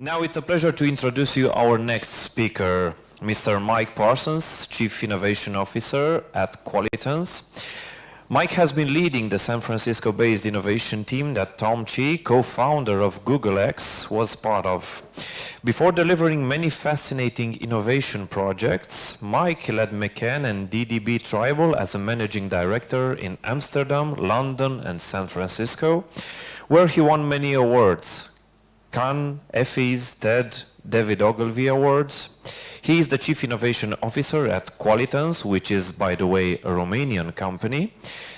Now it's a pleasure to introduce you our next speaker, Mr. Mike Parsons, Chief Innovation Officer at QUALITANCE. Mike has been leading the San Francisco-based innovation team that Tom Chi, co-founder of Google X, was part of. Before delivering many fascinating innovation projects, Mike led McCann and DDB Tribal as a managing director in Amsterdam, London, and San Francisco, where he won many awards. Cannes, Effie's, TED, David Ogilvy Awards. He is the Chief Innovation Officer at QUALITANCE, which is, by the way, a Romanian company,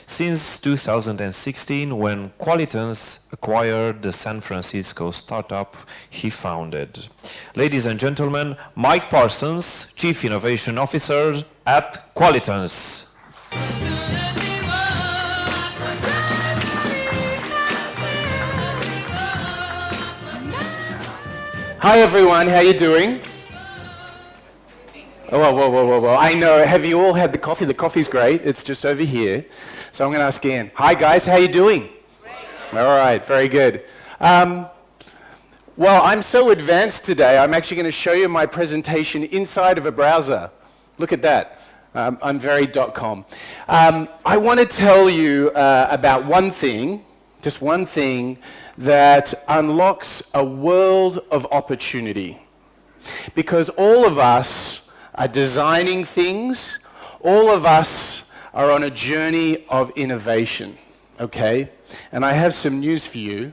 since 2016 when QUALITANCE acquired the San Francisco startup he founded. Ladies and gentlemen, Mike Parsons, Chief Innovation Officer at QUALITANCE. Hi everyone, how you doing? Oh, whoa. I know, have you all had the coffee? The coffee's great, it's just over here. So I'm going to ask again. Hi guys, how you doing? Great. All right, very good. Well, I'm so advanced today, I'm actually going to show you my presentation inside of a browser. Look at that. I'm very .com. I want to tell you about one thing, just one thing, that unlocks a world of opportunity. Because all of us are designing things, all of us are on a journey of innovation, okay? And I have some news for you.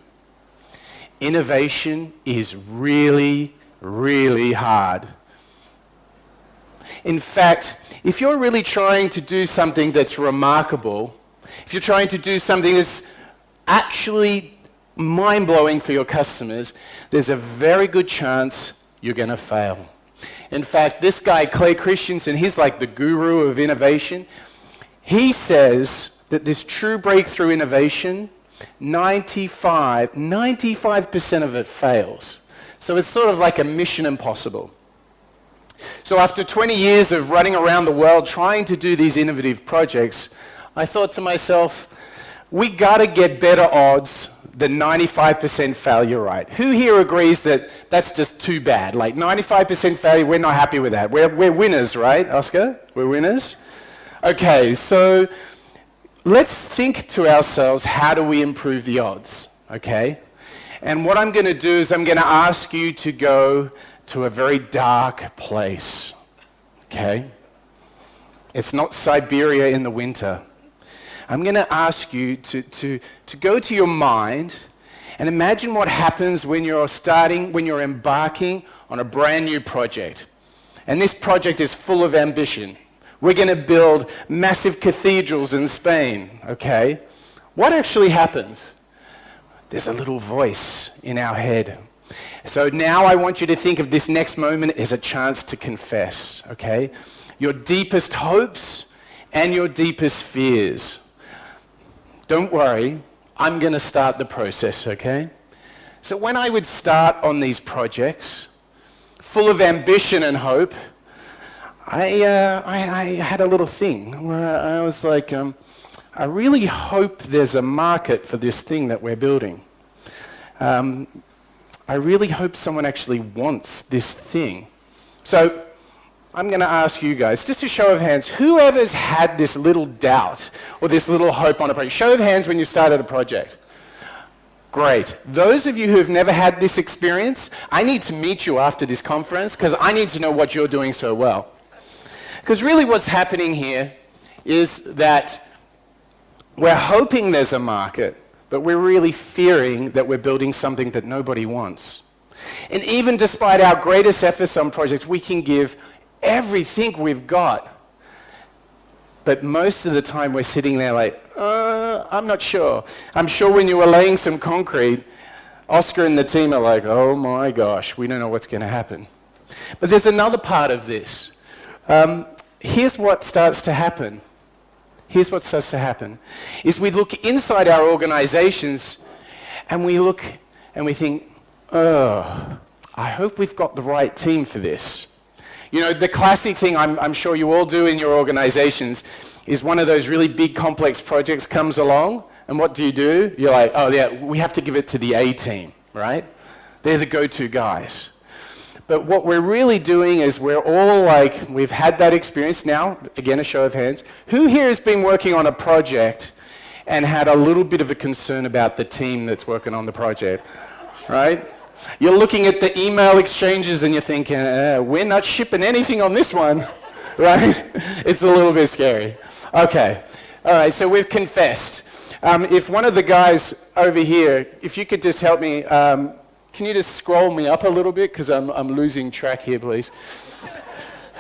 Innovation is really, really hard. In fact, if you're really trying to do something that's remarkable, if you're trying to do something that's actually mind-blowing for your customers, there's a very good chance you're going to fail. In fact, this guy, Clay Christensen, he's like the guru of innovation. He says that this true breakthrough innovation, 95% of it fails. So it's sort of like a mission impossible. So after 20 years of running around the world trying to do these innovative projects, I thought to myself, we got to get better odds than 95% failure rate. Who here agrees that that's just too bad? Like 95% failure, we're not happy with that. We're winners, right, Oscar? We're winners? Okay, so let's think to ourselves, how do we improve the odds, okay? And what I'm going to do is I'm going to ask you to go to a very dark place, okay? It's not Siberia in the winter. I'm going to ask you to go to your mind and imagine what happens when you're embarking on a brand new project. And this project is full of ambition. We're going to build massive cathedrals in Spain, okay? What actually happens? There's a little voice in our head. So now I want you to think of this next moment as a chance to confess, okay? Your deepest hopes and your deepest fears. Don't worry, I'm going to start the process, okay? So when I would start on these projects, full of ambition and hope, I had a little thing where I was like, I really hope there's a market for this thing that we're building. I really hope someone actually wants this thing. So I'm going to ask you guys, just a show of hands, whoever's had this little doubt or this little hope on a project? Show of hands when you started a project. Great. Those of you who have never had this experience, I need to meet you after this conference because I need to know what you're doing so well. Because really what's happening here is that we're hoping there's a market, but we're really fearing that we're building something that nobody wants. And even despite our greatest efforts on projects, we can give everything we've got. But most of the time we're sitting there like, I'm not sure. I'm sure when you were laying some concrete, Oscar and the team are like, oh my gosh, we don't know what's going to happen. But there's another part of this. Here's what starts to happen. Here's what starts to happen. Is we look inside our organizations and we look and we think, oh, I hope we've got the right team for this. You know, the classic thing I'm sure you all do in your organizations is one of those really big complex projects comes along, and what do? You're like, oh yeah, we have to give it to the A team, right? They're the go-to guys. But what we're really doing is we're all like, we've had that experience now. Again, a show of hands. Who here has been working on a project and had a little bit of a concern about the team that's working on the project, right? You're looking at the email exchanges and you're thinking, we're not shipping anything on this one, right? It's a little bit scary. Okay, all right, so we've confessed. If one of the guys over here, if you could just help me, can you just scroll me up a little bit? Because I'm losing track here, please.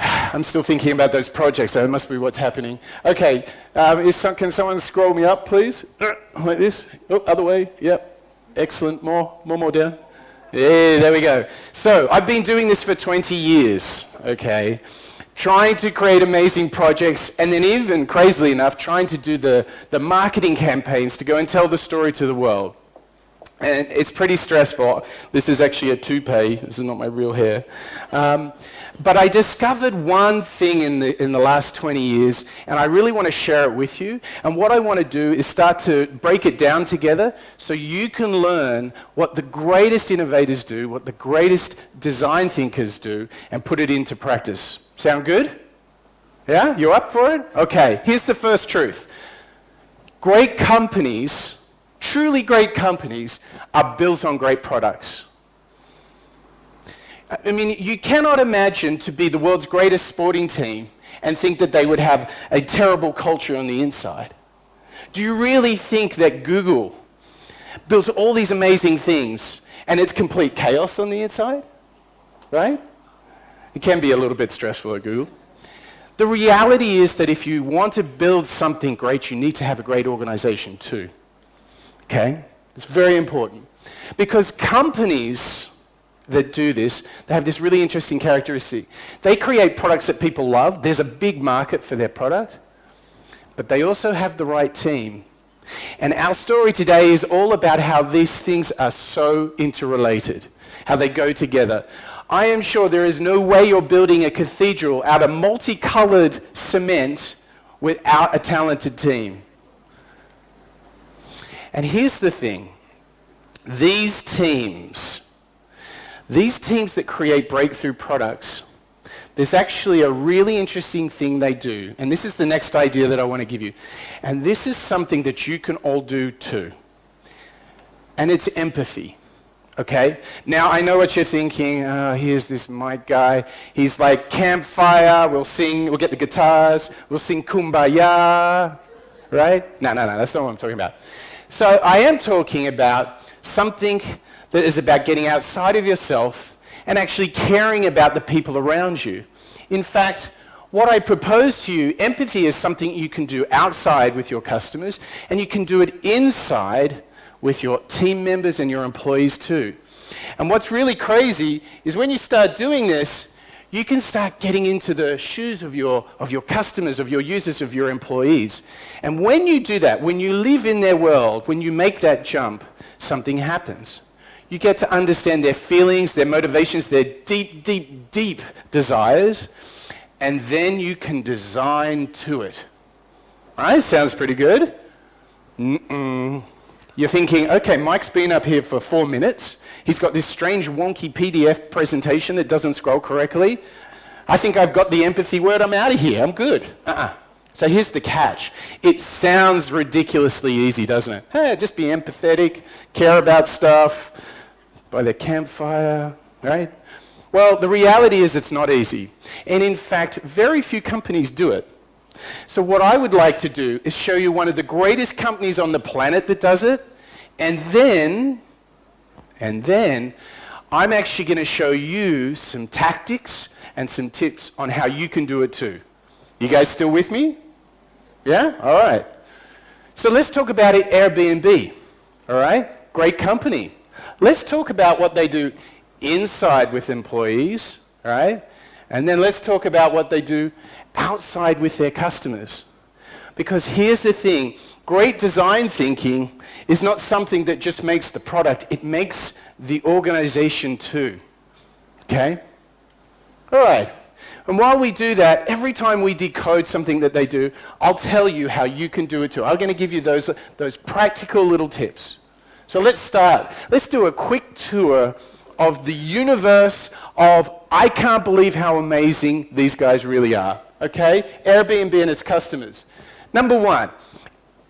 I'm still thinking about those projects, so it must be what's happening. Okay, can someone scroll me up, please? Like this? Oh, other way, yep. Excellent, more down. Yeah, there we go. So, I've been doing this for 20 years, okay? Trying to create amazing projects, and then even, crazily enough, trying to do the marketing campaigns to go and tell the story to the world. And it's pretty stressful. This is actually a toupee. This is not my real hair. But I discovered one thing in the last 20 years, and I really want to share it with you. And what I want to do is start to break it down together so you can learn what the greatest innovators do, what the greatest design thinkers do, and put it into practice. Sound good? Yeah? You up for it? Okay. Here's the first truth. Great companies, truly great companies, are built on great products. I mean, you cannot imagine to be the world's greatest sporting team and think that they would have a terrible culture on the inside. Do you really think that Google built all these amazing things and it's complete chaos on the inside? Right? It can be a little bit stressful at Google. The reality is that if you want to build something great, you need to have a great organization too. Okay? It's very important. Because companies that do this, they have this really interesting characteristic. They create products that people love. There's a big market for their product. But they also have the right team. And our story today is all about how these things are so interrelated, how they go together. I am sure there is no way you're building a cathedral out of multicolored cement without a talented team. And here's the thing. These teams that create breakthrough products, there's actually a really interesting thing they do. And this is the next idea that I want to give you. And this is something that you can all do too. And it's empathy. Okay? Now, I know what you're thinking. Here's this Mike guy. He's like, campfire, we'll sing, we'll get the guitars, we'll sing Kumbaya. Right? No, that's not what I'm talking about. So I am talking about something that is about getting outside of yourself and actually caring about the people around you. In fact, what I propose to you, empathy is something you can do outside with your customers, and you can do it inside with your team members and your employees too. And what's really crazy is when you start doing this, you can start getting into the shoes of your customers, of your users, of your employees. And when you do that, when you live in their world, when you make that jump, something happens. You get to understand their feelings, their motivations, their deep, deep, deep desires, and then you can design to it. Right? Sounds pretty good. You're thinking, okay, Mike's been up here for 4 minutes. He's got this strange wonky PDF presentation that doesn't scroll correctly. I think I've got the empathy word. I'm out of here. I'm good. So here's the catch. It sounds ridiculously easy, doesn't it? Hey, just be empathetic, care about stuff, by the campfire, right? Well, the reality is it's not easy. And in fact, very few companies do it. So what I would like to do is show you one of the greatest companies on the planet that does it, and then I'm actually going to show you some tactics and some tips on how you can do it too. You guys still with me? Yeah? All right. So let's talk about it, Airbnb. All right? Great company. Let's talk about what they do inside with employees, all right? And then let's talk about what they do outside with their customers. Because here's the thing, great design thinking is not something that just makes the product, it makes the organization too. Okay? All right. And while we do that, every time we decode something that they do, I'll tell you how you can do it too. I'm going to give you those practical little tips. So let's start. Let's do a quick tour of the universe of, I can't believe how amazing these guys really are. Okay? Airbnb and its customers. Number one,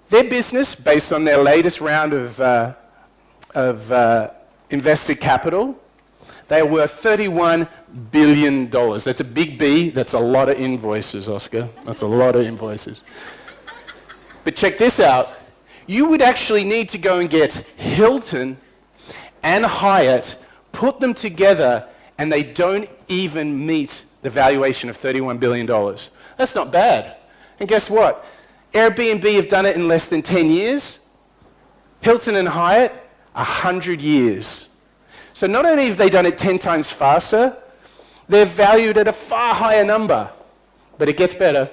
their business, based on their latest round of invested capital, they are worth $31 billion. That's a big B. That's a lot of invoices, Oscar. That's a lot of invoices. But check this out. You would actually need to go and get Hilton and Hyatt, put them together, and they don't even meet the valuation of $31 billion. That's not bad. And guess what? Airbnb have done it in less than 10 years. Hilton and Hyatt, 100 years. So not only have they done it 10 times faster, they're valued at a far higher number. But it gets better.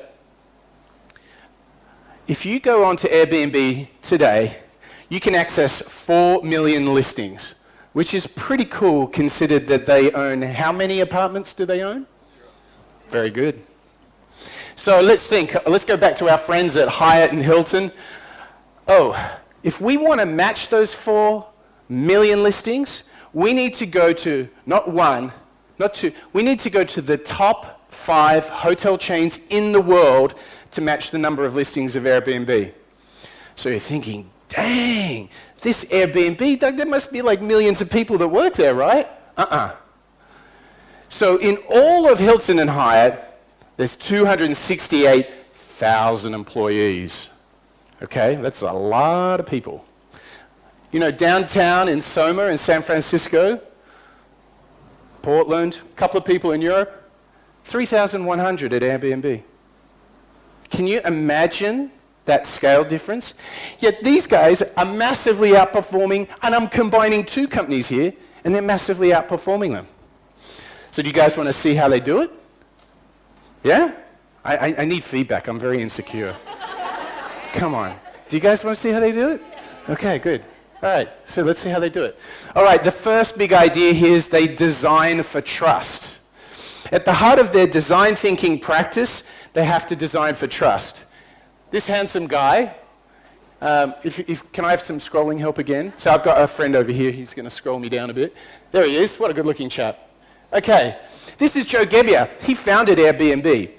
If you go onto Airbnb today, you can access 4 million listings, which is pretty cool considered that they own, how many apartments do they own? Very good. So let's think, let's go back to our friends at Hyatt and Hilton. Oh, if we want to match those 4 million listings, we need to go to, not one, not two, we need to go to the top 5 hotel chains in the world to match the number of listings of Airbnb. So you're thinking, dang, this Airbnb, there must be like millions of people that work there, right? So in all of Hilton and Hyatt, there's 268,000 employees. Okay, that's a lot of people. You know, downtown in Soma in San Francisco, Portland, a couple of people in Europe, 3,100 at Airbnb. Can you imagine that scale difference? Yet these guys are massively outperforming, and I'm combining 2 companies here, and they're massively outperforming them. So do you guys want to see how they do it? Yeah? I need feedback. I'm very insecure. Come on. Do you guys want to see how they do it? Okay, good. All right, so let's see how they do it. All right, the first big idea here is they design for trust. At the heart of their design thinking practice, they have to design for trust. This handsome guy, can I have some scrolling help again? So I've got a friend over here. He's going to scroll me down a bit. There he is. What a good-looking chap. Okay, this is Joe Gebbia. He founded Airbnb.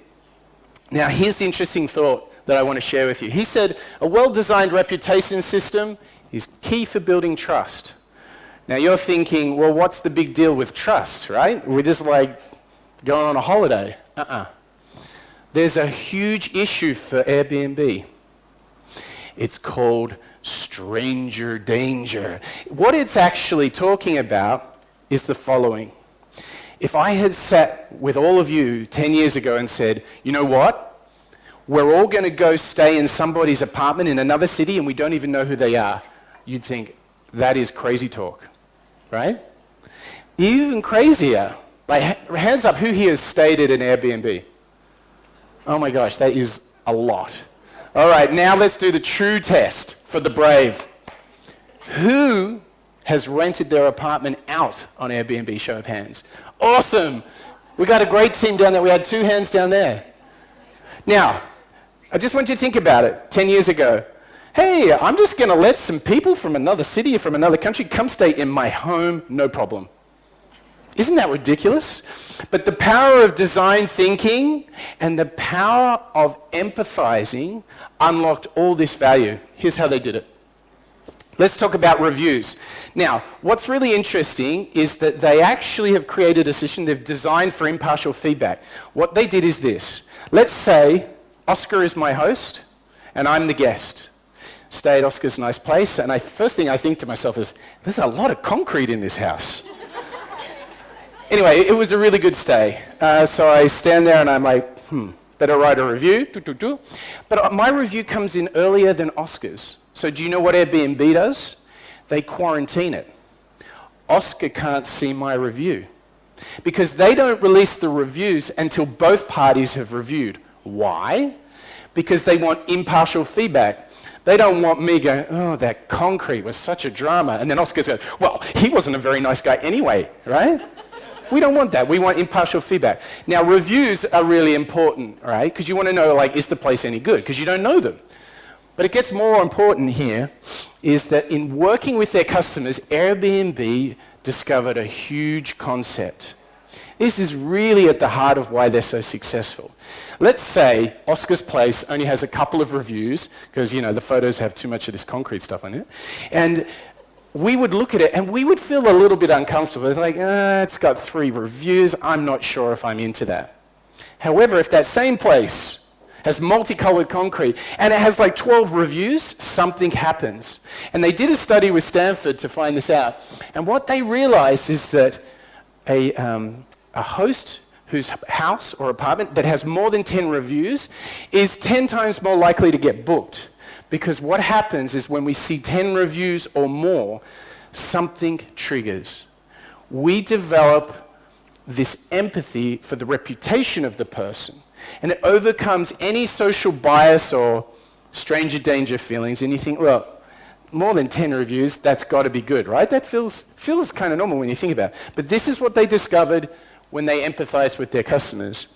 Now, here's the interesting thought that I want to share with you. He said, a well-designed reputation system is key for building trust. Now, you're thinking, well, what's the big deal with trust, right? We're just like going on a holiday. There's a huge issue for Airbnb. It's called stranger danger. What it's actually talking about is the following. If I had sat with all of you 10 years ago and said, you know what? We're all going to go stay in somebody's apartment in another city and we don't even know who they are, you'd think, that is crazy talk, right? Even crazier, like hands up, who here has stayed at an Airbnb? Oh my gosh, that is a lot. All right, now let's do the true test for the brave. Who has rented their apartment out on Airbnb? Show of hands. Awesome. We got a great team down there. We had 2 hands down there. Now, I just want you to think about it. 10 years ago, hey, I'm just going to let some people from another city or from another country come stay in my home, no problem. Isn't that ridiculous? But the power of design thinking and the power of empathizing unlocked all this value. Here's how they did it. Let's talk about reviews. Now, what's really interesting is that they actually have created a system they've designed for impartial feedback. What they did is this. Let's say Oscar is my host and I'm the guest. Stay at Oscar's nice place, and first thing I think to myself is, there's a lot of concrete in this house. Anyway, it was a really good stay. So I stand there and I'm like, better write a review. But my review comes in earlier than Oscar's. So do you know what Airbnb does? They quarantine it. Oscar can't see my review because they don't release the reviews until both parties have reviewed. Why? Because they want impartial feedback. They don't want me going, oh, that concrete was such a drama. And then Oscar goes, well, he wasn't a very nice guy anyway, right? We don't want that. We want impartial feedback. Now, reviews are really important, right? Because you want to know, like, is the place any good? Because you don't know them. But it gets more important here is that in working with their customers, Airbnb discovered a huge concept. This is really at the heart of why they're so successful. Let's say Oscar's Place only has a couple of reviews, because, you know, the photos have too much of this concrete stuff on it. And we would look at it and we would feel a little bit uncomfortable. It's like, it's got 3 reviews. I'm not sure if I'm into that. However, if that same place has multicolored concrete and it has like 12 reviews, something happens. And they did a study with Stanford to find this out. And what they realized is that a host whose house or apartment that has more than 10 reviews is 10 times more likely to get booked. Because what happens is when we see 10 reviews or more, something triggers. We develop this empathy for the reputation of the person, and it overcomes any social bias or stranger danger feelings, and you think, well, more than 10 reviews, that's got to be good, right? That feels kind of normal when you think about it. But this is what they discovered when they empathize with their customers.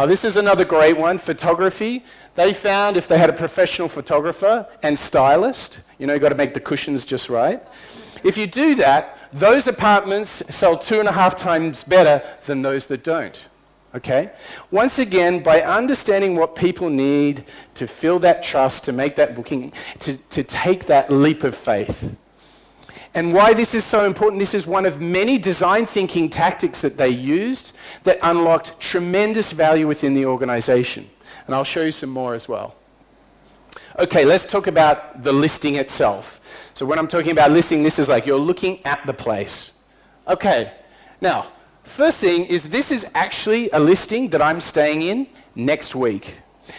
This is another great one, photography. They found if they had a professional photographer and stylist, you know, you've got to make the cushions just right. If you do that, those apartments sell 2.5 times better than those that don't. Okay? Once again, by understanding what people need to feel that trust, to make that booking, to take that leap of faith. And why this is so important, this is one of many design thinking tactics that they used that unlocked tremendous value within the organization. And I'll show you some more as well. Okay, let's talk about the listing itself. So when I'm talking about listing, this is like you're looking at the place. Okay, now, first thing is this is actually a listing that I'm staying in next week.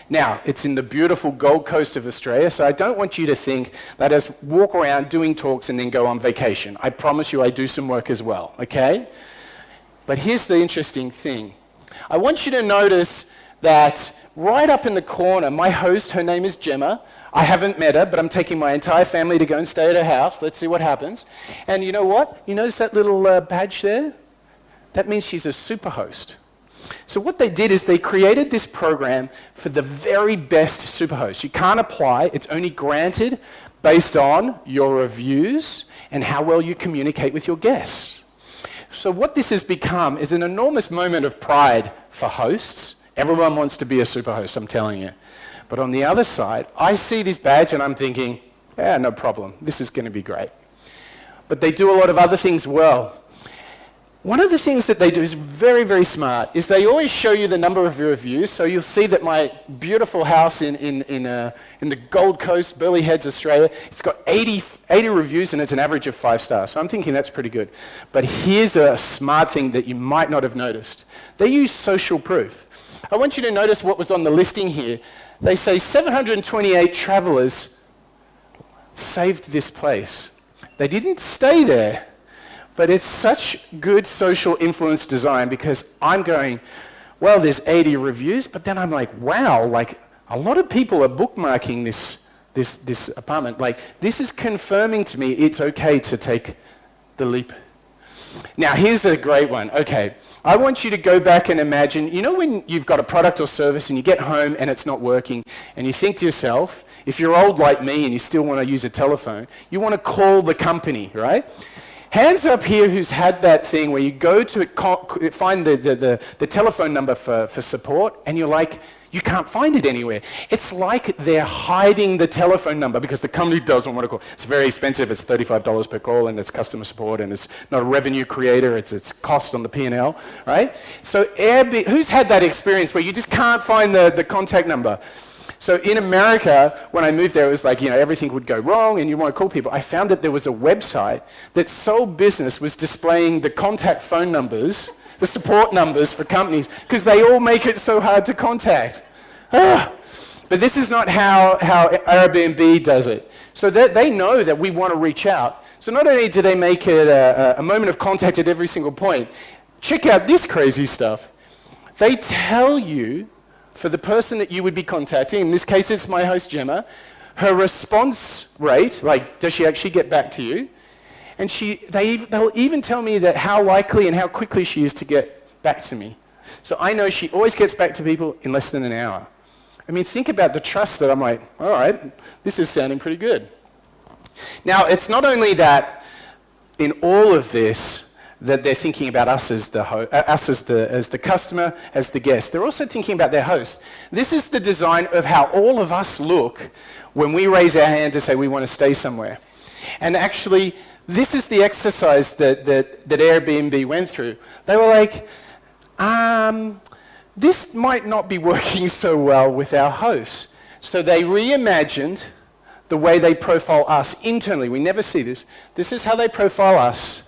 Now, it's in the beautiful Gold Coast of Australia, so I don't want you to think that I just walk around doing talks and then go on vacation. I promise you I do some work as well, okay? But here's the interesting thing. I want you to notice that right up in the corner, my host, her name is Gemma. I haven't met her, but I'm taking my entire family to go and stay at her house. Let's see what happens. And you know what? You notice that little badge there? That means she's a super host. So what they did is they created this program for the very best superhosts. You can't apply. It's only granted based on your reviews and how well you communicate with your guests. So what this has become is an enormous moment of pride for hosts. Everyone wants to be a superhost, I'm telling you. But on the other side, I see this badge and I'm thinking, yeah, no problem. This is going to be great. But they do a lot of other things well. One of the things that they do is very, very smart, is they always show you the number of reviews. So you'll see that my beautiful house in the Gold Coast, Burleigh Heads, Australia, it's got 80 reviews and it's an average of 5 stars. So I'm thinking that's pretty good. But here's a smart thing that you might not have noticed. They use social proof. I want you to notice what was on the listing here. They say 728 travelers saved this place. They didn't stay there. But it's such good social influence design because I'm going, well, there's 80 reviews, but then I'm like, wow, like a lot of people are bookmarking this apartment. Like, this is confirming to me it's okay to take the leap. Now, here's a great one. Okay, I want you to go back and imagine, you know when you've got a product or service and you get home and it's not working, and you think to yourself, if you're old like me and you still want to use a telephone, you want to call the company, right? Hands up here who's had that thing where you go to find the telephone number for support and you're like, you can't find it anywhere. It's like they're hiding the telephone number because the company doesn't want to call. It's very expensive. It's $35 per call and it's customer support and it's not a revenue creator. It's cost on the P&L, right? So who's had that experience where you just can't find the contact number? So in America, when I moved there, it was like, you know, everything would go wrong and you want to call people. I found that there was a website that sole business was displaying the contact phone numbers, the support numbers for companies, because they all make it so hard to contact. But this is not how Airbnb does it. So they know that we want to reach out. So not only do they make it a moment of contact at every single point, check out this crazy stuff. They tell you, for the person that you would be contacting, in this case it's my host Gemma, her response rate, like does she actually get back to you? And they'll even tell me that how likely and how quickly she is to get back to me. So I know she always gets back to people in less than an hour. I mean, think about the trust that I'm like, all right, this is sounding pretty good. Now, it's not only that in all of this, that they're thinking about us as the customer, as the guest. They're also thinking about their host. This is the design of how all of us look when we raise our hand to say we want to stay somewhere. And actually, this is the exercise that Airbnb went through. They were like, this might not be working so well with our hosts. So they reimagined the way they profile us internally. We never see this. This is how they profile us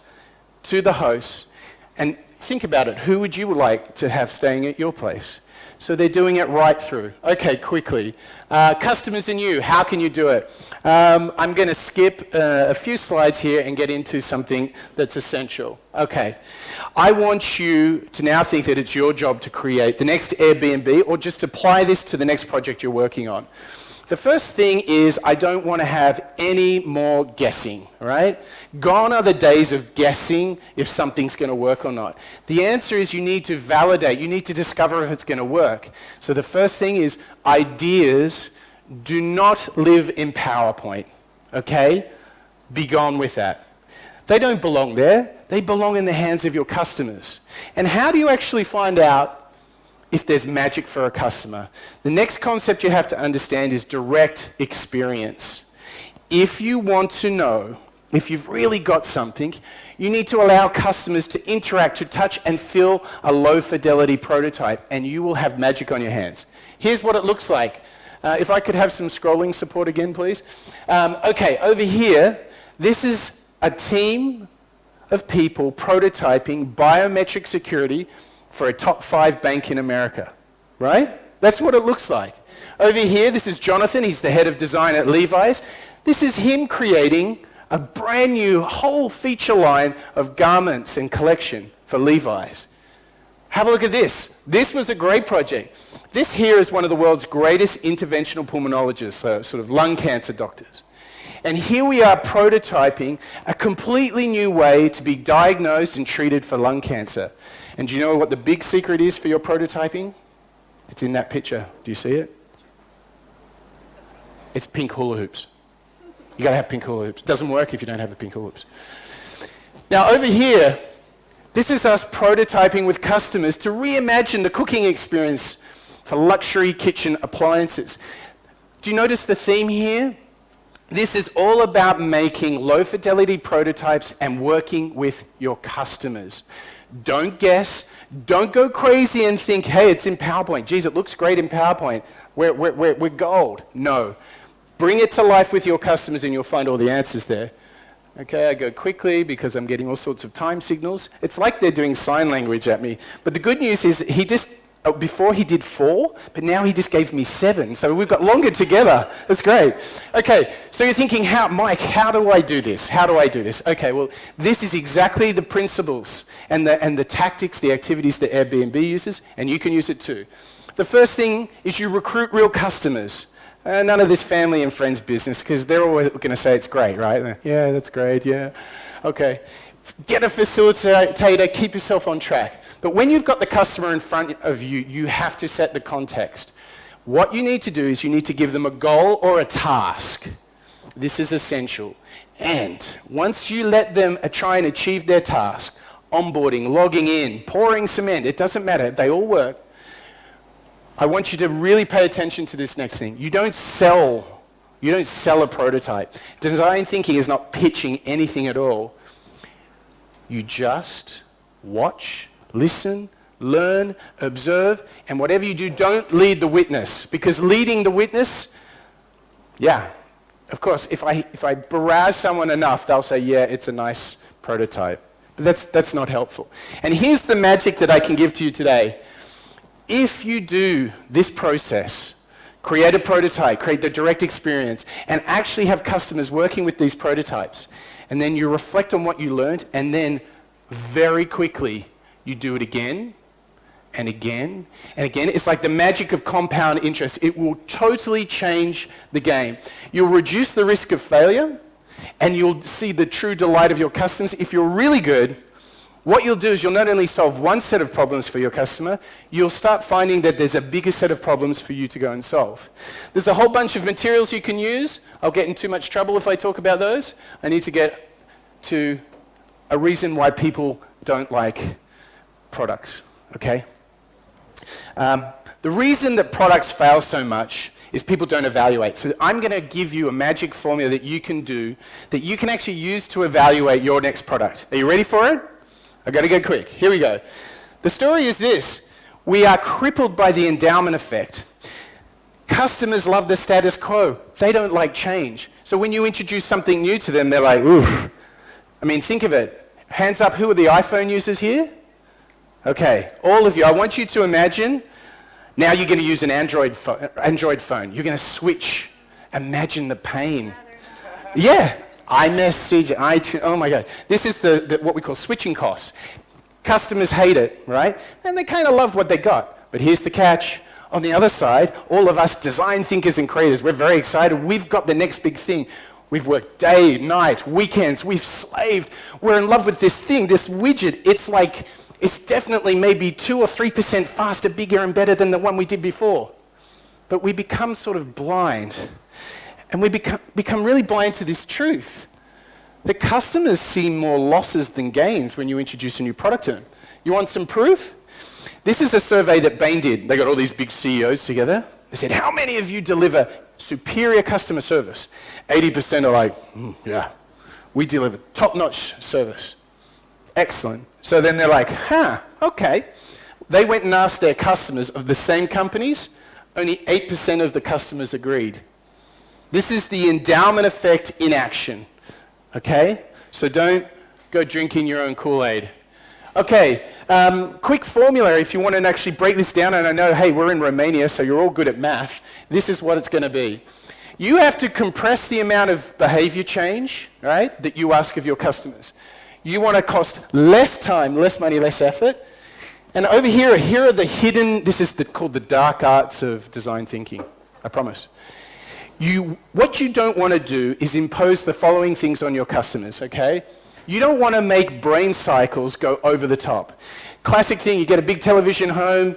to the hosts. And think about it. Who would you like to have staying at your place? So they're doing it right through. Okay, quickly. Customers and you, how can you do it? I'm going to skip a few slides here and get into something that's essential. Okay. I want you to now think that it's your job to create the next Airbnb or just apply this to the next project you're working on. The first thing is I don't want to have any more guessing, right? Gone are the days of guessing if something's going to work or not. The answer is you need to validate. You need to discover if it's going to work. So the first thing is ideas do not live in PowerPoint, okay? Be gone with that. They don't belong there. They belong in the hands of your customers. And how do you actually find out if there's magic for a customer? The next concept you have to understand is direct experience. If you want to know if you've really got something, you need to allow customers to interact, to touch and feel a low fidelity prototype, and you will have magic on your hands. Here's what it looks like. If I could have some scrolling support again, please. Okay, over here, this is a team of people prototyping biometric security for a top 5 bank in America, right? That's what it looks like. Over here, this is Jonathan. He's the head of design at Levi's. This is him creating a brand new whole feature line of garments and collection for Levi's. Have a look at this. This was a great project. This here is one of the world's greatest interventional pulmonologists, so sort of lung cancer doctors. And here we are prototyping a completely new way to be diagnosed and treated for lung cancer. And do you know what the big secret is for your prototyping? It's in that picture. Do you see it? It's pink hula hoops. You got to have pink hula hoops. It doesn't work if you don't have the pink hula hoops. Now over here, this is us prototyping with customers to reimagine the cooking experience for luxury kitchen appliances. Do you notice the theme here? This is all about making low fidelity prototypes and working with your customers. Don't guess. Don't go crazy and think, hey, it's in PowerPoint. Geez, it looks great in PowerPoint. We're gold. No. Bring it to life with your customers and you'll find all the answers there. Okay, I go quickly because I'm getting all sorts of time signals. It's like they're doing sign language at me. But the good news is before he did 4, but now he just gave me 7. So we've got longer together. That's great. Okay, so you're thinking, Mike, how do I do this? How do I do this? Okay, well, this is exactly the principles and the tactics, the activities that Airbnb uses, and you can use it too. The first thing is you recruit real customers. None of this family and friends business, because they're always going to say it's great, right? Yeah, that's great, yeah. Okay. Get a facilitator, keep yourself on track. But when you've got the customer in front of you, you have to set the context. What you need to do is you need to give them a goal or a task. This is essential. And once you let them try and achieve their task, onboarding, logging in, pouring cement, it doesn't matter, they all work. I want you to really pay attention to this next thing. You don't sell a prototype. Design thinking is not pitching anything at all. You just watch, listen, learn, observe, and whatever you do, don't lead the witness. Because leading the witness, yeah, of course, if I barrage someone enough, they'll say, yeah, it's a nice prototype. But that's not helpful. And here's the magic that I can give to you today. If you do this process, create a prototype, create the direct experience, and actually have customers working with these prototypes, and then you reflect on what you learned, and then very quickly you do it again and again and again. It's like the magic of compound interest. It will totally change the game. You'll reduce the risk of failure, and you'll see the true delight of your customers. If you're really good, what you'll do is you'll not only solve one set of problems for your customer, you'll start finding that there's a bigger set of problems for you to go and solve. There's a whole bunch of materials you can use. I'll get in too much trouble if I talk about those. I need to get to a reason why people don't like products, okay? The reason that products fail so much is people don't evaluate. So I'm going to give you a magic formula that you can do, that you can actually use to evaluate your next product. Are you ready for it? I've got to go quick. Here we go. The story is this. We are crippled by the endowment effect. Customers love the status quo. They don't like change. So when you introduce something new to them, they're like, oof. I mean, think of it. Hands up, who are the iPhone users here? Okay, all of you. I want you to imagine, now you're going to use an Android phone. You're going to switch. Imagine the pain. Yeah, iMessage, oh my God. This is what we call switching costs. Customers hate it, right? And they kind of love what they got. But here's the catch. On the other side, all of us design thinkers and creators, we're very excited. We've got the next big thing. We've worked day, night, weekends. We've slaved. We're in love with this thing, this widget. It's definitely maybe 2 or 3% faster, bigger, and better than the one we did before. But we become sort of blind. And we become really blind to this truth. The customers see more losses than gains when you introduce a new product to them. You want some proof? This is a survey that Bain did. They got all these big CEOs together. They said, how many of you deliver superior customer service? 80% are like, yeah, we deliver top-notch service. Excellent. So then they're like, okay. They went and asked their customers of the same companies. Only 8% of the customers agreed. This is the endowment effect in action. Okay? So don't go drinking your own Kool-Aid. Okay, quick formula if you want to actually break this down, and I know, hey, we're in Romania, so you're all good at math. This is what it's going to be. You have to compress the amount of behavior change, right, that you ask of your customers. You want to cost less time, less money, less effort. And over here are the hidden, this is called the dark arts of design thinking, I promise. What you don't want to do is impose the following things on your customers, okay? You don't want to make brain cycles go over the top. Classic thing, you get a big television home,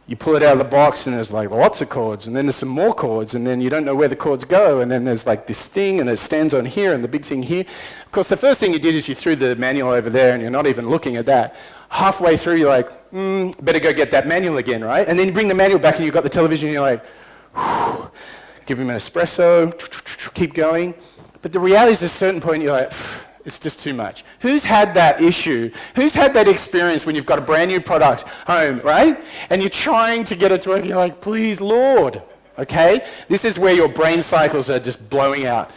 you pull it out of the box and there's like lots of cords, and then there's some more cords, and then you don't know where the cords go, and then there's like this thing and it stands on here and the big thing here. Of course, the first thing you did is you threw the manual over there and you're not even looking at that. Halfway through you're like, better go get that manual again, right? And then you bring the manual back and you've got the television and you're like, whew, give him an espresso, keep going. But the reality is at a certain point you're like, it's just too much. Who's had that issue? Who's had that experience when you've got a brand new product home, right? And you're trying to get it to work and you're like, please, Lord, okay? This is where your brain cycles are just blowing out.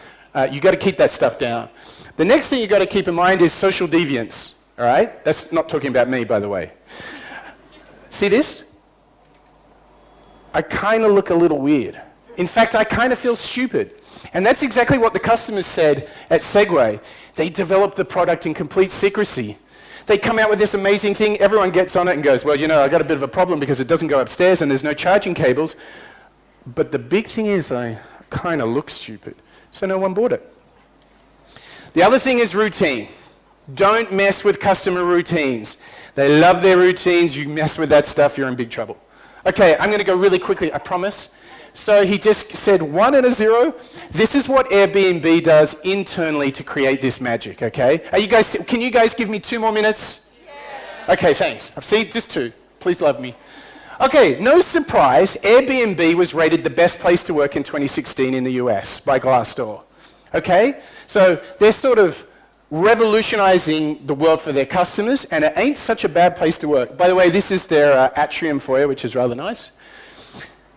You've got to keep that stuff down. The next thing you've got to keep in mind is social deviance, all right? That's not talking about me, by the way. See this? I kind of look a little weird. In fact, I kind of feel stupid. And that's exactly what the customers said at Segway. They developed the product in complete secrecy. They come out with this amazing thing, everyone gets on it and goes, well, you know, I got a bit of a problem because it doesn't go upstairs and there's no charging cables. But the big thing is I kind of look stupid, so no one bought it. The other thing is routine. Don't mess with customer routines. They love their routines. You mess with that stuff, you're in big trouble. Okay, I'm going to go really quickly, I promise. So he just said 1 and a 0. This is what Airbnb does internally to create this magic, okay? Can you guys give me 2 more minutes? Yeah. Okay, thanks. See, just 2. Please love me. Okay, no surprise, Airbnb was rated the best place to work in 2016 in the US by Glassdoor. Okay? So they're sort of revolutionizing the world for their customers, and it ain't such a bad place to work. By the way, this is their atrium foyer, which is rather nice.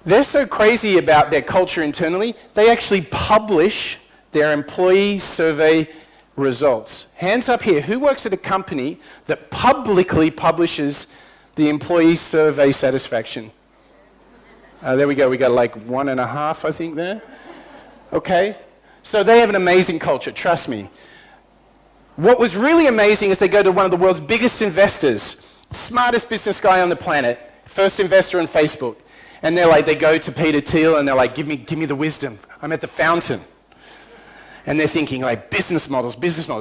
They're so crazy about their culture internally, they actually publish their employee survey results. Hands up here, who works at a company that publicly publishes the employee survey satisfaction? There we go, we got like 1.5, I think there. Okay, so they have an amazing culture, trust me. What was really amazing is they go to one of the world's biggest investors, smartest business guy on the planet, first investor in Facebook. And they're like, they go to Peter Thiel and they're like, give me the wisdom. I'm at the fountain. And they're thinking like, business models.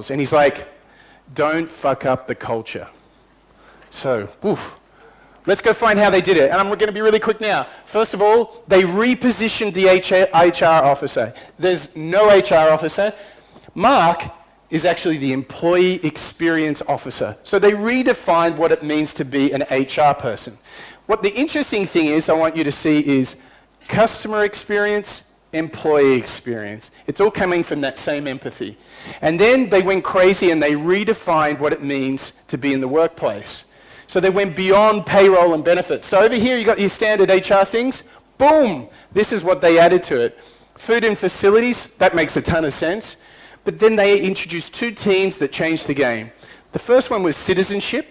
And he's like, don't fuck up the culture. So, let's go find how they did it. And I'm going to be really quick now. First of all, they repositioned the HR officer. There's no HR officer. Mark is actually the Employee Experience Officer. So they redefined what it means to be an HR person. What the interesting thing is, I want you to see, is customer experience, employee experience. It's all coming from that same empathy. And then they went crazy and they redefined what it means to be in the workplace. So they went beyond payroll and benefits. So over here you got your standard HR things. Boom! This is what they added to it. Food and facilities, that makes a ton of sense. But then they introduced two teams that changed the game. The first one was citizenship,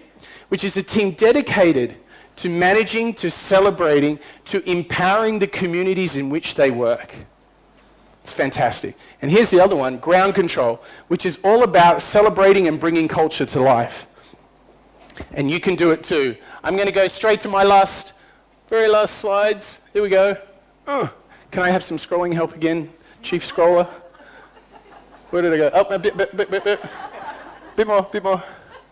which is a team dedicated to managing, to celebrating, to empowering the communities in which they work. It's fantastic. And here's the other one, ground control, which is all about celebrating and bringing culture to life. And you can do it too. I'm going to go straight to my very last slides. Here we go. Can I have some scrolling help again, Chief Scroller? Where did I go? Oh, a bit more.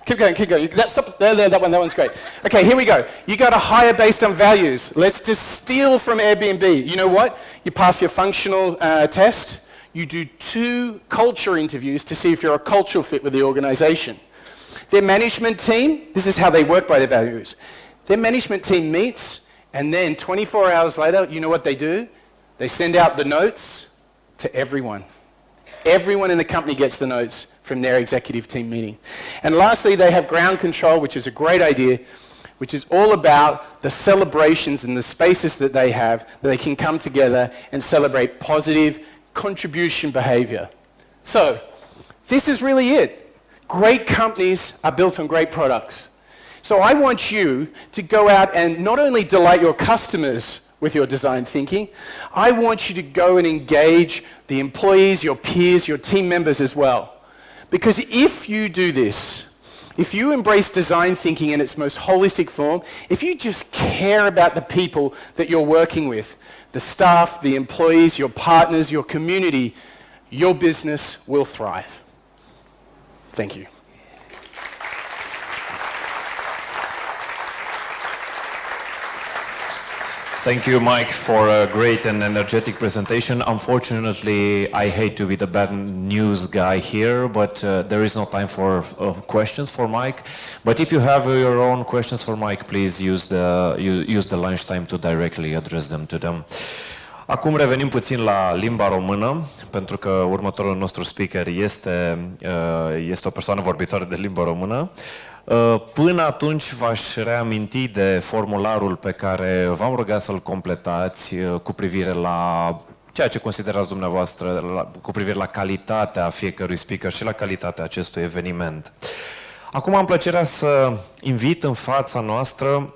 Keep going. Stop. There, that one's great. Okay, here we go. You got to hire based on values. Let's just steal from Airbnb. You know what? You pass your functional test. You do 2 culture interviews to see if you're a cultural fit with the organization. Their management team, this is how they work by their values. Their management team meets, and then 24 hours later, you know what they do? They send out the notes to everyone. Everyone in the company gets the notes from their executive team meeting. And lastly, they have ground control, which is a great idea, which is all about the celebrations and the spaces that they have, that they can come together and celebrate positive contribution behavior. So, this is really it. Great companies are built on great products. So I want you to go out and not only delight your customers with your design thinking, I want you to go and engage the employees, your peers, your team members as well. Because if you do this, if you embrace design thinking in its most holistic form, if you just care about the people that you're working with, the staff, the employees, your partners, your community, your business will thrive. Thank you. Thank you, Mike, for a great and energetic presentation. Unfortunately, I hate to be the bad news guy here, but there is no time for questions for Mike. But if you have your own questions for Mike, please use the lunchtime to directly address them to them. Acum revenim puțin la limba română, pentru că următorul nostru speaker este o persoană vorbitoare de limba română. Până atunci v-aș reaminti de formularul pe care v-am rugat să-l completați cu privire la ceea ce considerați dumneavoastră, cu privire la calitatea fiecărui speaker și la calitatea acestui eveniment. Acum am plăcerea să invit în fața noastră